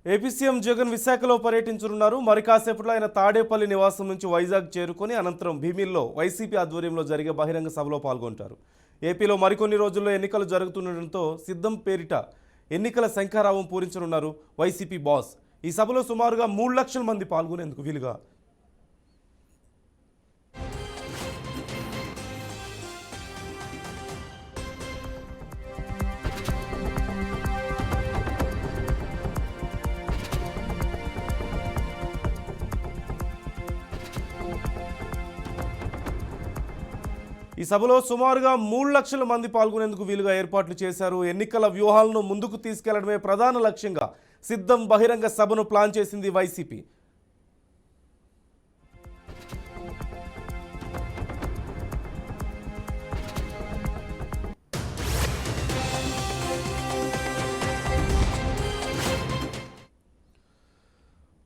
AP CM Jagan విశాఖలో పర్యటించనున్నారు. మరి కాసేపట్లో ఆయన తాడేపల్లి నివాసం నుంచి వైజాగ్ చేరుకొని అనంతరం భీమిల్లో వైసీపీ ఆధ్వర్యంలో జరిగే బహిరంగ సభలో పాల్గొంటారు. ఏపీలో మరికొన్ని రోజుల్లో ఎన్నికలు జరుగుతుండటంతో సిద్ధం పేరిట ఎన్నికల శంఖారావం పూరించనున్నారు వైసీపీ బాస్. ఈ సభలో సుమారుగా 3 లక్షల మంది పాల్గొనేందుకు వీలుగా పాల్గొనేందుకు వీలుగా ఏర్పాట్లు చేశారు. ఎన్నికల వ్యూహాలను ముందుకు తీసుకెళ్లడమే ప్రధాన లక్ష్యంగా సిద్ధం బహిరంగ సభను ప్లాన్ చేసింది వైసీపీ.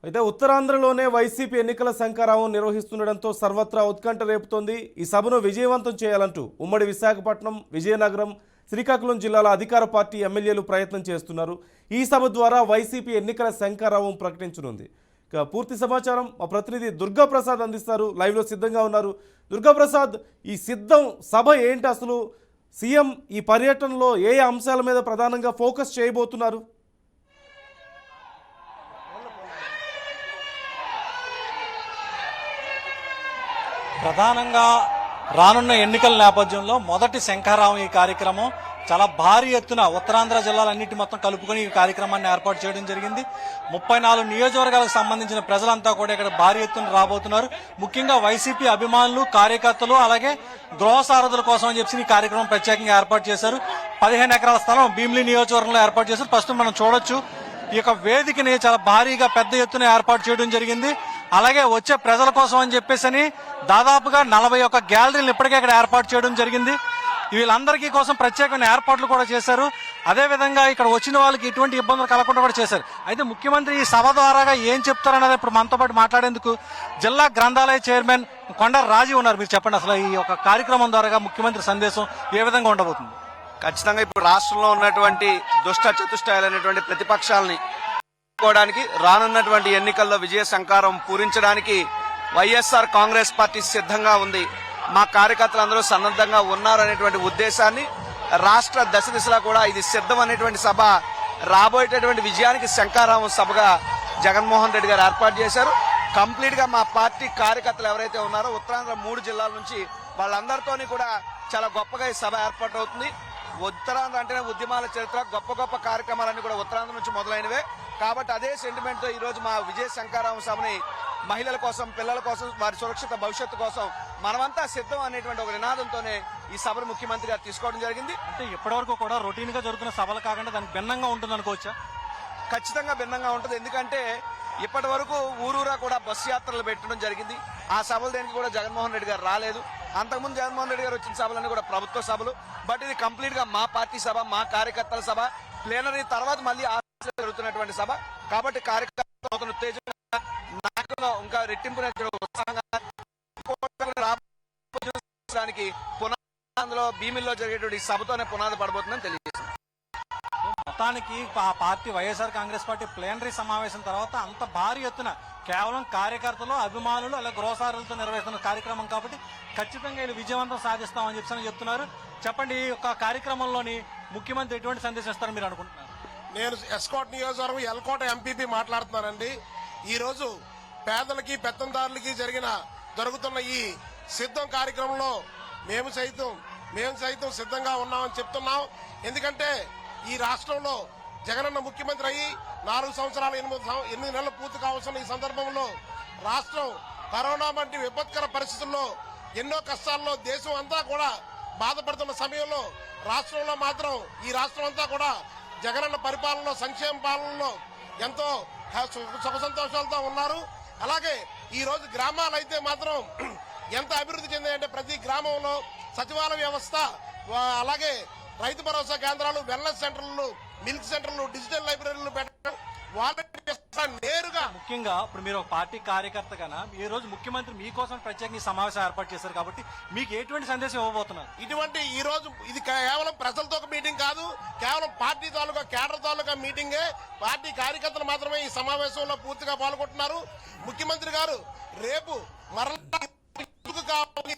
అయితే ఉత్తరాంధ్రలోనే వైసీపీ ఎన్నికల శంఖారావం నిర్వహిస్తుండటంతో సర్వత్రా ఉత్కంఠ రేపుతోంది. ఈ సభను విజయవంతం చేయాలంటూ ఉమ్మడి విశాఖపట్నం, విజయనగరం, శ్రీకాకుళం జిల్లాల అధికార పార్టీ ఎమ్మెల్యేలు ప్రయత్నం చేస్తున్నారు. ఈ సభ ద్వారా వైసీపీ ఎన్నికల శంఖారావం ప్రకటించనుంది. ఇక పూర్తి సమాచారం మా ప్రతినిధి దుర్గాప్రసాద్ అందిస్తారు. లైవ్లో సిద్ధంగా ఉన్నారు. దుర్గాప్రసాద్, ఈ సిద్ధం సభ ఏంటి అసలు? సీఎం ఈ పర్యటనలో ఏ అంశాల మీద ప్రధానంగా ఫోకస్ చేయబోతున్నారు? ప్రధానంగా రానున్న ఎన్నికల నేపథ్యంలో మొదటి శంఖారావం ఈ కార్యక్రమం చాలా భారీ ఎత్తున ఉత్తరాంధ్ర జిల్లాలన్నింటి మొత్తం కలుపుకొని ఈ కార్యక్రమాన్ని ఏర్పాటు చేయడం జరిగింది. 34 నియోజకవర్గాలకు సంబంధించిన ప్రజలంతా కూడా ఇక్కడ భారీ ఎత్తున రాబోతున్నారు. ముఖ్యంగా వైసీపీ అభిమానులు, కార్యకర్తలు, అలాగే గృహ సారథుల కోసం అని చెప్పి ఈ కార్యక్రమం ప్రత్యేకంగా ఏర్పాటు చేశారు. 15 ఎకరాల స్థలం భీమిలి నియోజకవర్గంలో ఏర్పాటు చేశారు. ప్రస్తుతం మనం చూడొచ్చు ఈ యొక్క వేదికని చాలా భారీగా పెద్ద ఎత్తున ఏర్పాటు చేయడం జరిగింది. అలాగే వచ్చే ప్రజల కోసం అని చెప్పేసి దాదాపుగా 41 గ్యాలరీలు ఇప్పటికే ఇక్కడ ఏర్పాటు చేయడం జరిగింది. వీళ్ళందరికీ కోసం ప్రత్యేకమైన ఏర్పాట్లు కూడా చేశారు. అదేవిధంగా ఇక్కడ వచ్చిన వాళ్ళకి ఎటువంటి ఇబ్బందులు కలగకుండా కూడా చేశారు. అయితే ముఖ్యమంత్రి ఈ సభ ద్వారాగా ఏం చెప్తారన్నది ఇప్పుడు మనతో పాటు మాట్లాడేందుకు జిల్లా గ్రంథాలయ చైర్మన్ కొండ రాజీ ఉన్నారు. మీరు చెప్పండి, అసలు ఈ యొక్క కార్యక్రమం ద్వారా ముఖ్యమంత్రి సందేశం ఏ విధంగా ఉండబోతుంది? ఖచ్చితంగా ఇప్పుడు రాష్ట్రంలో ఉన్నటువంటి దుష్ట చతుష్టయాలైనటువంటి ప్రతిపక్షాలని కోవడానికి రానున్నటువంటి ఎన్నికల్లో విజయ సంకారం పూరించడానికి వైఎస్ఆర్ కాంగ్రెస్ పార్టీ సిద్ధంగా ఉంది. మా కార్యకర్తలందరూ సన్నద్ధంగా ఉన్నారనేటువంటి ఉద్దేశాన్ని రాష్ట్ర దశ దిశలా కూడా ఇది సిద్ధం అనేటువంటి సభ రాబోయేటటువంటి విజయానికి శంఖారావం సభగా జగన్మోహన్ రెడ్డి గారు ఏర్పాటు చేశారు. కంప్లీట్ గా మా పార్టీ కార్యకర్తలు ఎవరైతే ఉన్నారో ఉత్తరాంధ్ర 3 జిల్లాల నుంచి వాళ్ళందరితోని కూడా చాలా గొప్పగా ఈ సభ ఏర్పాటు అవుతుంది. ఉత్తరాంధ్ర అంటేనే ఉద్యమాల చరిత్ర, గొప్ప గొప్ప కార్యక్రమాలన్నీ కూడా ఉత్తరాంధ్ర నుంచి మొదలైనవే. కాబట్టి అదే సెంటిమెంట్ తో ఈ రోజు మా విజయ శంఖారావం సభని మహిళల కోసం, పిల్లల కోసం, వారి సురక్షిత భవిష్యత్తు కోసం మనమంతా సిద్ధం అనేటువంటి ఒక నినాదంతోనే ఈ సభను ముఖ్యమంత్రి గారు తీసుకోవడం జరిగింది. అంటే ఇప్పటివరకు కూడా రొటీన్ గా జరుగుతున్న సభలు కాకుండా దానికి భిన్నంగా ఉంటుంది అనుకోవచ్చా? ఖచ్చితంగా భిన్నంగా ఉంటుంది. ఎందుకంటే ఇప్పటి వరకు ఊరూరా కూడా బస్సు యాత్రలు పెట్టడం జరిగింది. ఆ సభలు దేనికి కూడా జగన్మోహన్ రెడ్డి గారు రాలేదు. అంతకుముందు జగన్మోహన్ రెడ్డి గారు వచ్చిన సభలన్నీ కూడా ప్రభుత్వ సభలు. బట్ ఇది కంప్లీట్ గా మా పార్టీ సభ, మా కార్యకర్తల సభ. ప్లేనరీ తర్వాత మళ్ళీ జరుగుతున్నటువంటి సభ. కాబట్టి కార్యకర్తలు ఉత్తేజంగా ఇంకా రెట్టింపున పునాదిలో భీమిల్లో జరిగేటువంటి సభతోనే పునాది పడబోతుందని తెలియజేస్తుంది. మొత్తానికి ఆ party YSR Congress party plenary సమావేశం తర్వాత అంత భారీ ఎత్తున కేవలం కార్యకర్తలు, అభిమానులు, అలా గృహసారులతో నిర్వహిస్తున్న కార్యక్రమం కాబట్టి ఖచ్చితంగా వీళ్ళు విజయవంతం సాధిస్తామని చెప్పి చెప్తున్నారు. చెప్పండి, ఈ యొక్క కార్యక్రమంలోని ముఖ్యమంత్రి ఎటువంటి సందేశం ఇస్తారని మీరు అనుకుంటున్నారు? నేను ఎస్కోట్ నియోజకవర్గం ఎల్కోట ఎంపీపీ మాట్లాడుతున్నానండి. ఈ రోజు పేదలకి, పెత్తందారులకి జరుగుతున్న ఈ సిద్ధం కార్యక్రమంలో మేము సైతం సిద్ధంగా ఉన్నామని చెప్తున్నాం. ఎందుకంటే ఈ రాష్ట్రంలో జగనన్న ముఖ్యమంత్రి అయ్యి 4 సంవత్సరాలు 8 నెలలు పూర్తి కావాల్సిన ఈ సందర్భంలో రాష్ట్రం కరోనా వంటి విపత్కర పరిస్థితుల్లో ఎన్నో కష్టాల్లో దేశం అంతా కూడా బాధపడుతున్న సమయంలో రాష్ట్రంలో మాత్రం ఈ రాష్ట్రం అంతా కూడా జగనన్న పరిపాలనలో, సంక్షేమ పాలనలో ఎంతో సుఖ సంతోషాలతో ఉన్నారు. అలాగే ఈ రోజు గ్రామాలు అయితే మాత్రం ఎంత అభివృద్ధి చెందాయంటే ప్రతి గ్రామంలో సచివాలయ వ్యవస్థ, అలాగే రైతు భరోసా కేంద్రాలు, వెల్నెస్ సెంటర్లు, మిల్క్ సెంటర్లు, డిజిటల్ లైబ్రరీలు పెట్టడం, వాలంటీర్ నేరుగా ముఖ్యంగా ఇప్పుడు మీరు ఒక పార్టీ కార్యకర్తగానా ఈ రోజు ముఖ్యమంత్రి మీకోసం ప్రత్యేకంగా ఈ సమావేశం ఏర్పాటు చేశారు కాబట్టి మీకు ఎటువంటి సందేశం ఇవ్వబోతున్నారు? ఇటువంటి ఈ రోజు ఇది కేవలం ప్రజలతో ఒక మీటింగ్ కాదు, కేవలం పార్టీ తాలూకా కేడర్ తాలూకా మీటింగే. పార్టీ కార్యకర్తలు మాత్రమే ఈ సమావేశంలో పూర్తిగా పాల్గొంటున్నారు. ముఖ్యమంత్రి గారు రేపు మరలా కావాలి